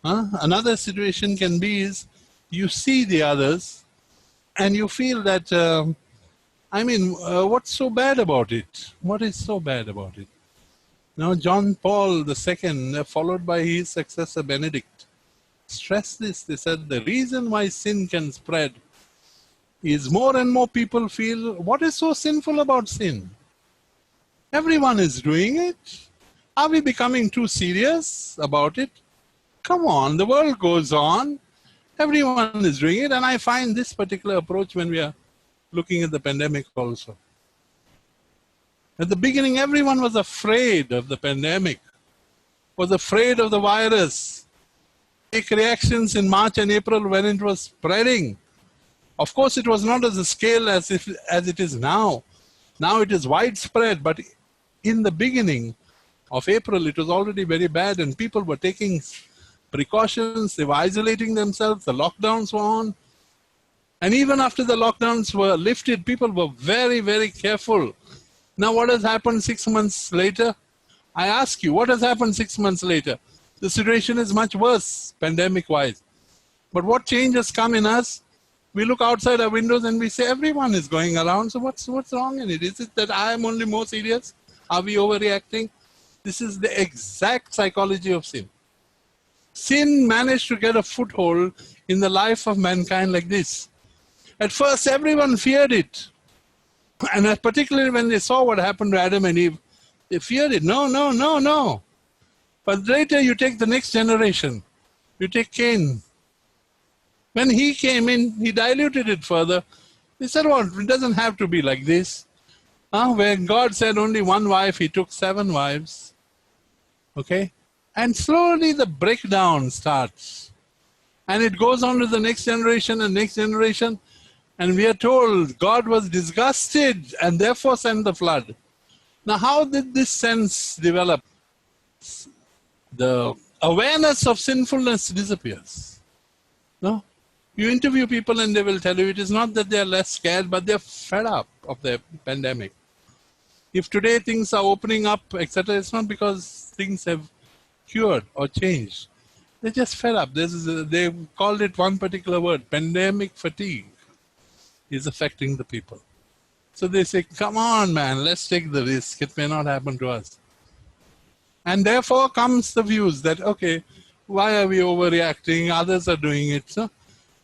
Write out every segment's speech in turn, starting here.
Another situation can be is you see the others and you feel that, what's so bad about it? What is so bad about it? Now, John Paul II, followed by his successor Benedict, stressed this. They said the reason why sin can spread is more and more people feel, what is so sinful about sin? Everyone is doing it. Are we becoming too serious about it? Come on, the world goes on. Everyone is doing it. And I find this particular approach when we are looking at the pandemic also. At the beginning, everyone was afraid of the pandemic, was afraid of the virus. Take reactions in March and April when it was spreading. Of course, it was not as a scale as it is now. Now it is widespread, but in the beginning of April, it was already very bad and people were taking precautions, they were isolating themselves, the lockdowns were on. And even after the lockdowns were lifted, people were very, very careful. Now what has happened 6 months later? I ask you, what has happened 6 months later? The situation is much worse, pandemic-wise. But what change has come in us? We look outside our windows and we say, everyone is going around, so what's wrong in it? Is it that I am only more serious? Are we overreacting? This is the exact psychology of sin. Sin managed to get a foothold in the life of mankind like this. At first, everyone feared it. And particularly when they saw what happened to Adam and Eve, they feared it. No, no, no, no. But later you take the next generation. You take Cain. When he came in, he diluted it further. He said, well, it doesn't have to be like this. Where God said only one wife, he took 7 wives. Okay? And slowly the breakdown starts. And it goes on to the next generation and next generation. And we are told God was disgusted and therefore sent the flood. Now, how did this sense develop? The awareness of sinfulness disappears. No? You interview people and they will tell you it is not that they are less scared, but they are fed up of the pandemic. If today things are opening up, etc., it's not because things have cured or changed. They're just fed up. They called it one particular word, pandemic fatigue is affecting the people. So they say, come on, man, let's take the risk. It may not happen to us. And therefore comes the views that, okay, why are we overreacting? Others are doing it. So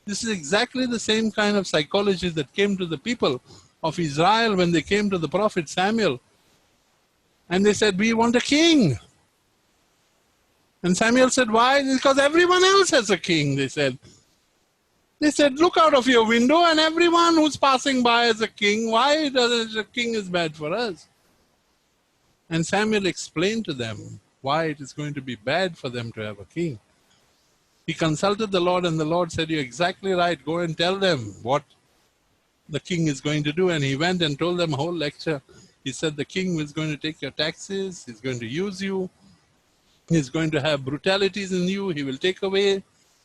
this is exactly the same kind of psychology that came to the people of Israel when they came to the prophet Samuel. And they said, we want a king. And Samuel said, why? Because everyone else has a king, they said. They said, look out of your window and everyone who's passing by has a king. Why does a king is bad for us? And Samuel explained to them why it is going to be bad for them to have a king. He consulted the Lord and the Lord said, you're exactly right. Go and tell them what the king is going to do. And he went and told them a whole lecture. He said, the king is going to take your taxes. He's going to use you. He's going to have brutalities in you. He will take away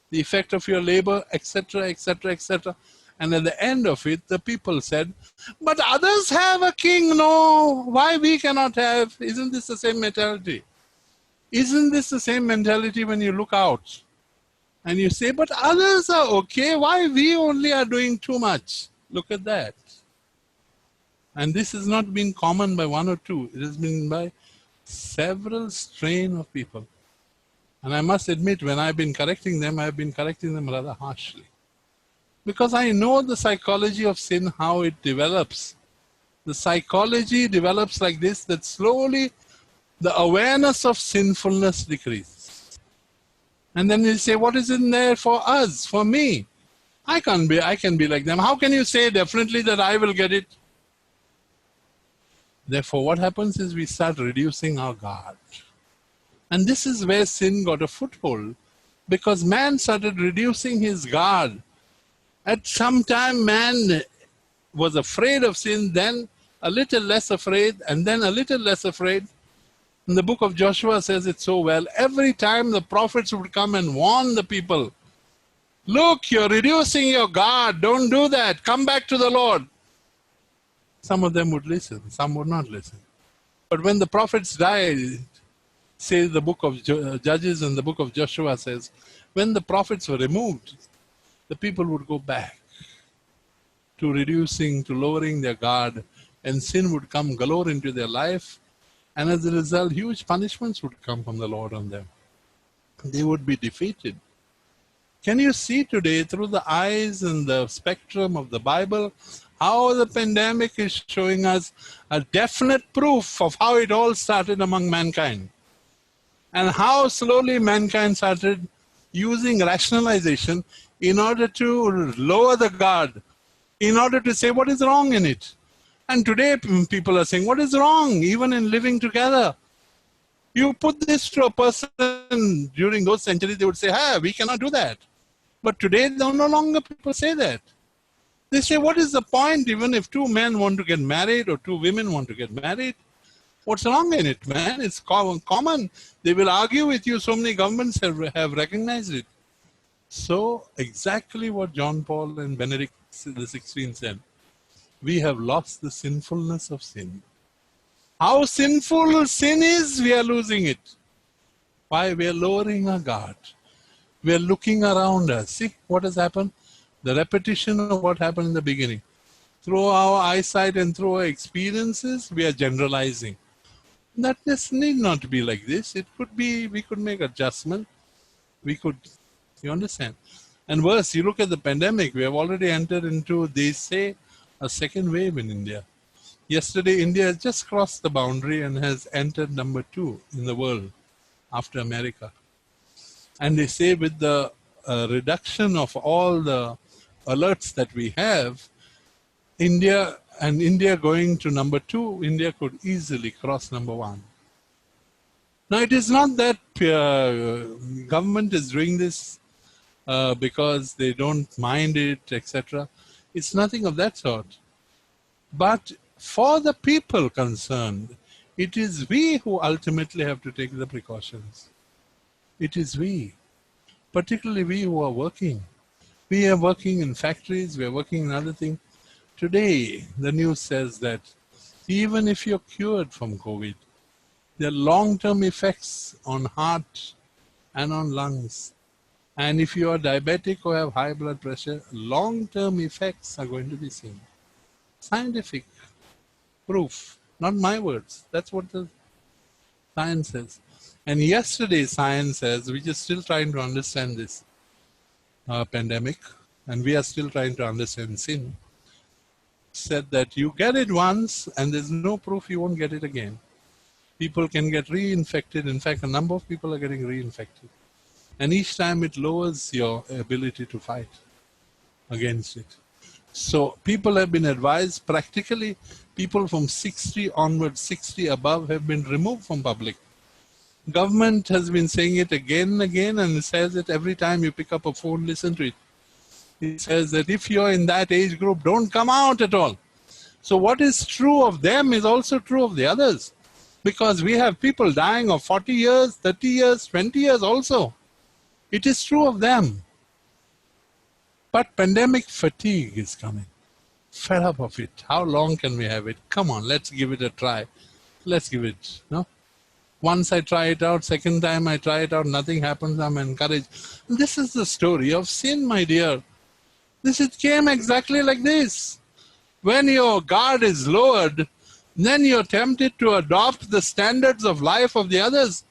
the effect of your labor, etc., etc., etc. And at the end of it, the people said, but others have a king, no, why we cannot have? Isn't this the same mentality? Isn't this the same mentality when you look out and you say, but others are okay, why we only are doing too much? Look at that. And this has not been common by one or two, it has been by several strain of people. And I must admit, when I've been correcting them, I've been correcting them rather harshly. Because I know the psychology of sin, how it develops. The psychology develops like this, that slowly the awareness of sinfulness decreases. And then you say, what is in there for us, for me? I can be like them. How can you say definitely that I will get it? Therefore, what happens is we start reducing our guard. And this is where sin got a foothold, because man started reducing his guard. At some time, man was afraid of sin, then a little less afraid, and then a little less afraid. And the book of Joshua says it so well. Every time the prophets would come and warn the people, look, you're reducing your guard, don't do that, come back to the Lord. Some of them would listen, some would not listen. But when the prophets died, say the book of Judges and the book of Joshua says, when the prophets were removed, the people would go back to reducing, to lowering their guard, and sin would come galore into their life. And as a result, huge punishments would come from the Lord on them. They would be defeated. Can you see today through the eyes and the spectrum of the Bible how the pandemic is showing us a definite proof of how it all started among mankind, and how slowly mankind started using rationalization in order to lower the guard, in order to say what is wrong in it. And today people are saying, what is wrong even in living together? You put this to a person during those centuries, they would say, we cannot do that. But today, no longer people say that. They say, what is the point even if two men want to get married or two women want to get married? What's wrong in it, man? It's common. They will argue with you. So many governments have recognized it. So exactly what John Paul and Benedict XVI said. We have lost the sinfulness of sin. How sinful sin is, we are losing it. Why? We are lowering our guard. We are looking around us. See what has happened? The repetition of what happened in the beginning. Through our eyesight and through our experiences, we are generalizing. That this need not be like this. It could be, we could make adjustment. We could, you understand? And worse, you look at the pandemic, we have already entered into, they say, a second wave in India. Yesterday, India has just crossed the boundary and has entered number 2 in the world after America. And they say with the reduction of all the alerts that we have, India going to number 2, India could easily cross number 1. Now, it is not that government is doing this because they don't mind it, etc. It's nothing of that sort. But for the people concerned, it is we who ultimately have to take the precautions. It is we, particularly we who are working. We are working in factories, we are working in other things. Today, the news says that even if you're cured from COVID, there are long-term effects on heart and on lungs. And if you are diabetic or have high blood pressure, long-term effects are going to be seen. Scientific proof, not my words. That's what the science says. And yesterday, science says, which is still trying to understand this pandemic, and we are still trying to understand sin, said that you get it once and there's no proof you won't get it again. People can get reinfected. In fact, a number of people are getting reinfected. And each time it lowers your ability to fight against it. So people have been advised, practically people from 60 onwards, 60 above have been removed from public. Government has been saying it again and again, and it says that every time you pick up a phone, listen to it. It says that if you're in that age group, don't come out at all. So what is true of them is also true of the others. Because we have people dying of 40 years, 30 years, 20 years also. It is true of them. But pandemic fatigue is coming. Fed up of it. How long can we have it? Come on, let's give it a try. Let's give it, no? Once I try it out, second time I try it out, nothing happens, I'm encouraged. This is the story of sin, my dear. It came exactly like this. When your guard is lowered, then you're tempted to adopt the standards of life of the others,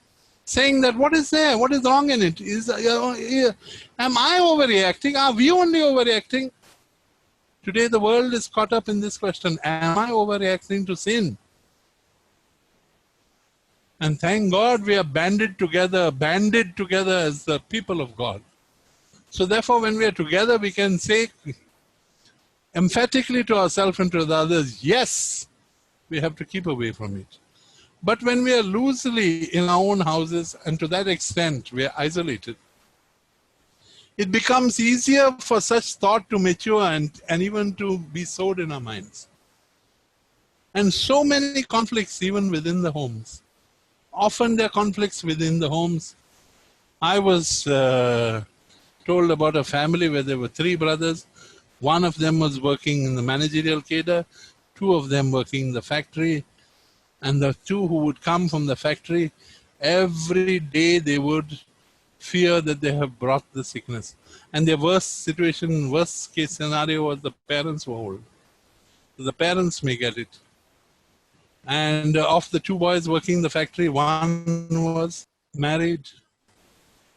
saying that what is there? What is wrong in it? Am I overreacting? Are we only overreacting? Today the world is caught up in this question. Am I overreacting to sin? And thank God we are banded together as the people of God. So therefore when we are together, we can say emphatically to ourselves and to the others, yes, we have to keep away from it. But when we are loosely in our own houses, and to that extent we are isolated, it becomes easier for such thought to mature and even to be sowed in our minds. And so many conflicts even within the homes. Often there are conflicts within the homes. I was told about a family where there were 3 brothers. One of them was working in the managerial cadre, 2 of them working in the factory, and the 2 who would come from the factory, every day they would fear that they have brought the sickness. And their worst case scenario was the parents were old. The parents may get it. And of the two boys working in the factory, one was married.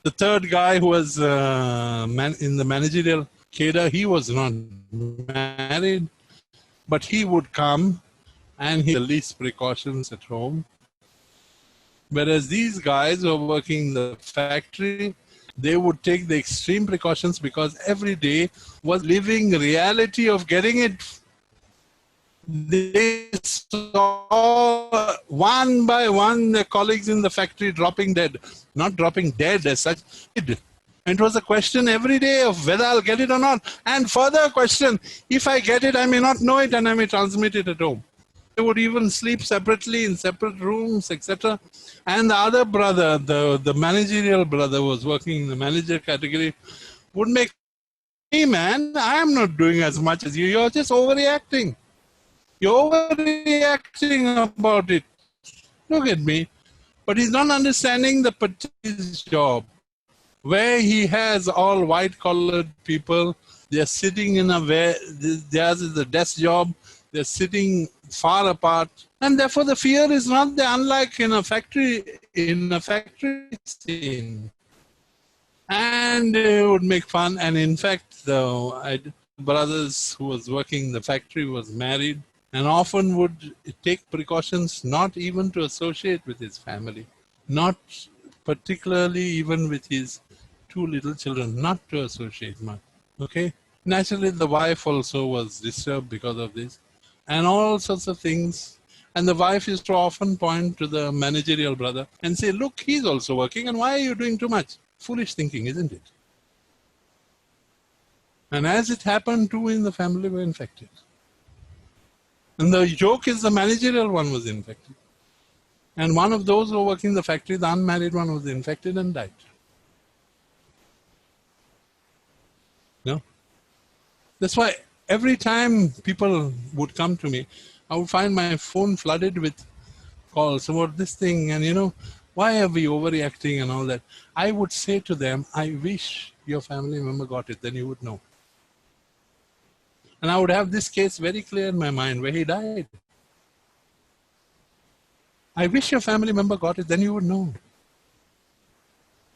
The third guy who was in the managerial cadre, he was not married, but he would come and he had the least precautions at home. Whereas these guys who are working in the factory, they would take the extreme precautions because every day was living reality of getting it. They saw one by one their colleagues in the factory dropping dead. Not dropping dead as such. And it was a question every day of whether I'll get it or not. And further a question, if I get it, I may not know it and I may transmit it at home. They would even sleep separately in separate rooms, etc. And the other brother, the managerial brother who was working in the manager category, would make, hey man, I am not doing as much as you. You're just overreacting. You're overreacting about it. Look at me. But he's not understanding the particular job where he has all white-collared people. They're sitting in a way, theirs is a desk job. They're sitting far apart. And therefore the fear is not there, unlike in a factory scene. And it would make fun. And in fact, the brothers who was working in the factory was married and often would take precautions not even to associate with his family, not particularly even with his two little children, not to associate much, okay? Naturally, the wife also was disturbed because of this and all sorts of things. And the wife used to often point to the managerial brother and say, look, he's also working and why are you doing too much? Foolish thinking, isn't it? And as it happened, two in the family were infected. And the joke is the managerial one was infected. And one of those who were working in the factory, the unmarried one, was infected and died. No? That's why every time people would come to me, I would find my phone flooded with calls about this thing and, you know, why are we overreacting and all that. I would say to them, I wish your family member got it, then you would know. And I would have this case very clear in my mind where he died. I wish your family member got it, then you would know.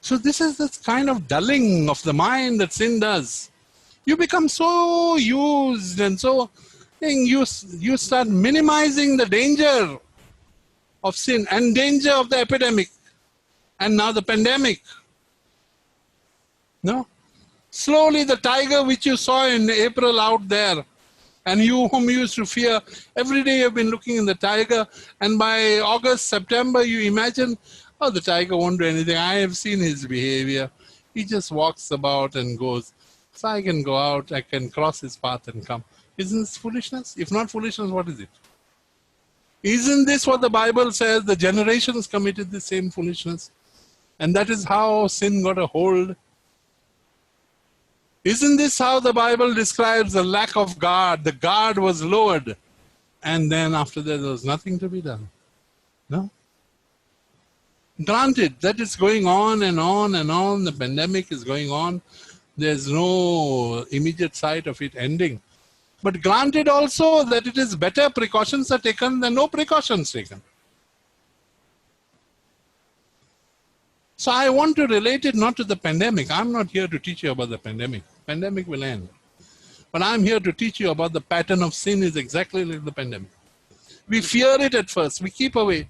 So this is this kind of dulling of the mind that sin does. You become so used and so, you start minimizing the danger of sin and danger of the epidemic and now the pandemic. No? Slowly the tiger which you saw in April out there and you whom you used to fear, every day you've been looking in the tiger and by August, September you imagine, oh, the tiger won't do anything. I have seen his behavior. He just walks about and goes. So I can go out, I can cross his path and come. Isn't this foolishness? If not foolishness, what is it? Isn't this what the Bible says? The generations committed the same foolishness. And that is how sin got a hold. Isn't this how the Bible describes the lack of guard? The guard was lowered. And then after that, there was nothing to be done. No? Granted, that is going on and on and on. The pandemic is going on. There's no immediate sight of it ending. But granted also that it is better precautions are taken than no precautions taken. So I want to relate it not to the pandemic. I'm not here to teach you about the pandemic. Pandemic will end. But I'm here to teach you about the pattern of sin is exactly like the pandemic. We fear it at first. We keep away.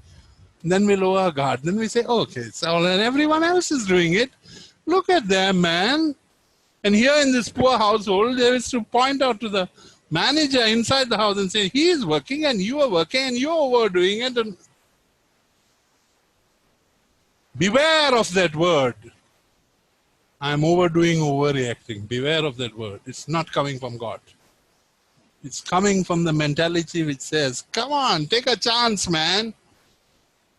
Then we lower our guard. Then we say, oh, okay, it's all, and everyone else is doing it. Look at them, man. And here in this poor household, there is to point out to the manager inside the house and say, he is working and you are working and you're overdoing it. And beware of that word. I'm overdoing, overreacting. Beware of that word. It's not coming from God. It's coming from the mentality which says, come on, take a chance, man.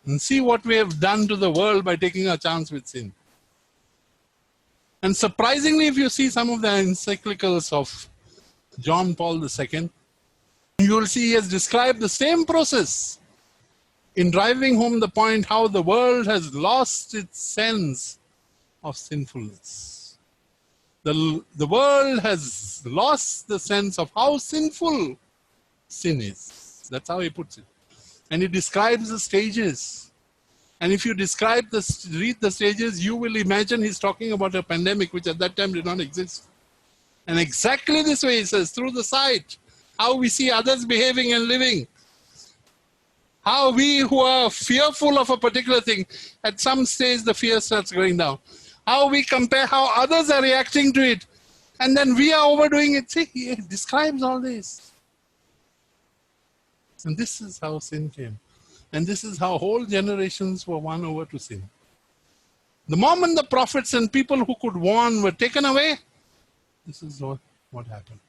And see what we have done to the world by taking a chance with sin. And surprisingly, if you see some of the encyclicals of John Paul II, you will see he has described the same process in driving home the point how the world has lost its sense of sinfulness. The world has lost the sense of how sinful sin is. That's how he puts it. And he describes the stages. And if you read the stages, you will imagine he's talking about a pandemic which at that time did not exist. And exactly this way, he says, through the sight, how we see others behaving and living. How we who are fearful of a particular thing, at some stage the fear starts going down. How we compare how others are reacting to it. And then we are overdoing it. See, he describes all this. And this is how sin came. And this is how whole generations were won over to sin. The moment the prophets and people who could warn were taken away, this is what happened.